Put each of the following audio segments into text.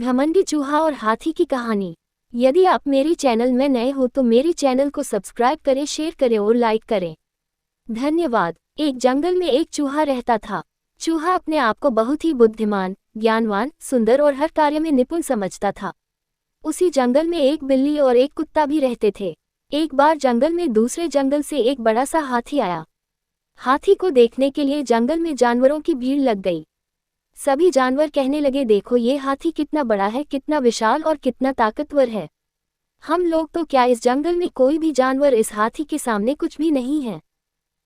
घमंडी चूहा और हाथी की कहानी। यदि आप मेरी चैनल में नए हो तो मेरी चैनल को सब्सक्राइब करें, शेयर करें और लाइक करें। धन्यवाद। एक जंगल में एक चूहा रहता था। चूहा अपने आप को बहुत ही बुद्धिमान, ज्ञानवान, सुंदर और हर कार्य में निपुण समझता था। उसी जंगल में एक बिल्ली और एक कुत्ता भी रहते थे। एक बार जंगल में दूसरे जंगल से एक बड़ा सा हाथी आया। हाथी को देखने के लिए जंगल में जानवरों की भीड़ लग गई। सभी जानवर कहने लगे, देखो ये हाथी कितना बड़ा है, कितना विशाल और कितना ताकतवर है। हम लोग तो क्या, इस जंगल में कोई भी जानवर इस हाथी के सामने कुछ भी नहीं है।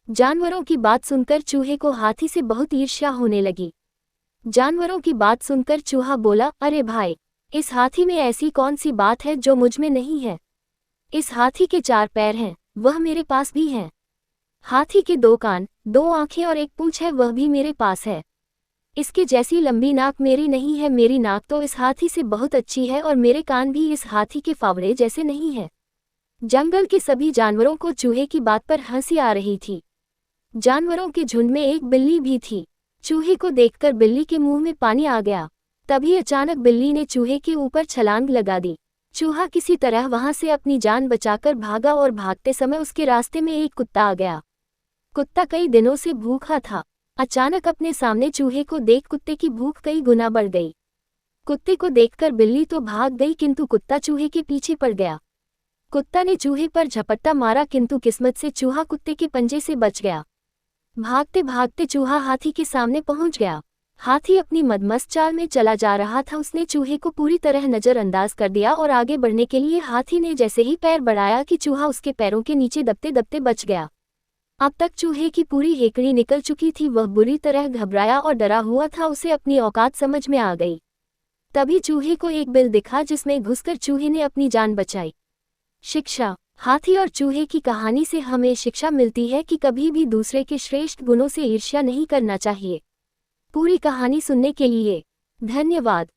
जानवरों की बात सुनकर चूहे को हाथी से बहुत ईर्ष्या होने लगी। जानवरों की बात सुनकर चूहा बोला, अरे भाई, इस हाथी में ऐसी कौन सी बात है जो मुझ में नहीं है। इस हाथी के 4 पैर हैं, वह मेरे पास भी हैं। हाथी के 2 कान, 2 आंखें और 1 पूंछ है, वह भी मेरे पास है। इसके जैसी लंबी नाक मेरी नहीं है, मेरी नाक तो इस हाथी से बहुत अच्छी है और मेरे कान भी इस हाथी के फावड़े जैसे नहीं है। जंगल के सभी जानवरों को चूहे की बात पर हंसी आ रही थी। जानवरों के झुंड में एक बिल्ली भी थी। चूहे को देखकर बिल्ली के मुंह में पानी आ गया। तभी अचानक बिल्ली ने चूहे के ऊपर छलांग लगा दी। चूहा किसी तरह वहां से अपनी जान बचाकर भागा और भागते समय उसके रास्ते में एक कुत्ता आ गया। कुत्ता कई दिनों से भूखा था। अचानक अपने सामने चूहे को देख कुत्ते की भूख कई गुना बढ़ गई। कुत्ते को देखकर बिल्ली तो भाग गई, किंतु कुत्ता चूहे के पीछे पड़ गया। कुत्ता ने चूहे पर झपट्टा मारा, किंतु किस्मत से चूहा कुत्ते के पंजे से बच गया। भागते भागते चूहा हाथी के सामने पहुंच गया। हाथी अपनी मदमस्त चाल में चला जा रहा था। उसने चूहे को पूरी तरह नजरअंदाज कर दिया और आगे बढ़ने के लिए हाथी ने जैसे ही पैर बढ़ाया कि चूहा उसके पैरों के नीचे दबते दबते बच गया। अब तक चूहे की पूरी हेकड़ी निकल चुकी थी। वह बुरी तरह घबराया और डरा हुआ था। उसे अपनी औकात समझ में आ गई। तभी चूहे को एक बिल दिखा, जिसमें घुसकर चूहे ने अपनी जान बचाई। शिक्षा। हाथी और चूहे की कहानी से हमें शिक्षा मिलती है कि कभी भी दूसरे के श्रेष्ठ गुणों से ईर्ष्या नहीं करना चाहिए। पूरी कहानी सुनने के लिए धन्यवाद।